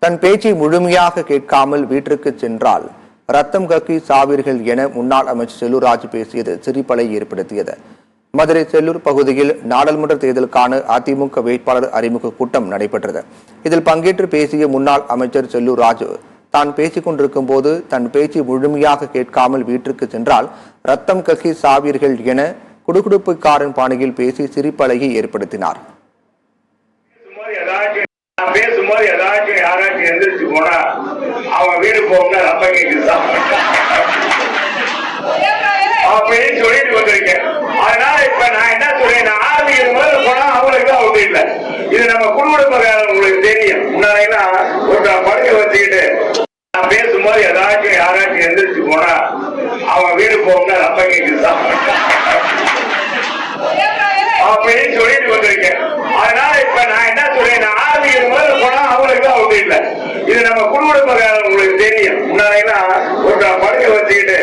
தன் பேச்சை முழுமையாக கேட்காமல் வீட்டிற்கு சென்றால் ரத்தம் கக்கி சாவீர்கள் என முன்னாள் அமைச்சர் செல்லூர் ராஜு பேசியது சிரிப்பலை ஏற்படுத்தியது. மதுரை செல்லூர் பகுதியில் நாடாளுமன்ற தேர்தலுக்கான அதிமுக வேட்பாளர் அறிமுக கூட்டம் நடைபெற்றது. இதில் பங்கேற்று பேசிய முன்னாள் அமைச்சர் செல்லூர் ராஜு தான் பேசிக் கொண்டிருக்கும் போது தன் பேச்சை முழுமையாக கேட்காமல் வீட்டிற்கு சென்றால் ரத்தம் கக்கி சாவீர்கள் என குடுகுடுப்புக்காரன் பாணியில் பேசி சிரிப்பலையை ஏற்படுத்தினார். பேசும்போது ஏதாச்சும் யாராச்சும் எந்திரிச்சு போனா அவங்க வீடு போகணும்னா ரத்தம் கேக்குது அப்படின்னு சொல்லிட்டு வந்திருக்கேன். அதனால இப்ப நான் என்ன சொல்றேன், ஆரம்பிக்கும் போது போனா அவங்களுக்கு அவுட் இல்லை. இது நம்ம குடும்பக்காரங்க உங்களுக்கு தெரியும். முன்னாடிலாம் ஒரு படுக்க வச்சுக்கிட்டு நான் பேசும்போது ஏதாச்சும் யாராச்சும் எந்திரிச்சு போனா அவங்க வீடு போகணும்னா ரத்தம் கேக்குது அப்படின்னு சொல்லிட்டு வந்திருக்கேன். அதனால இப்ப நான் என்ன சொல்றேன், ஆரம்பிக்கும் போது போனா அவங்களுக்கு அவுட் இல்லை. இது நம்ம குடும்பக்காரங்க உங்களுக்கு தெரியும். முன்னாடிலாம் ஒரு படுக்க வச்சுக்கிட்டு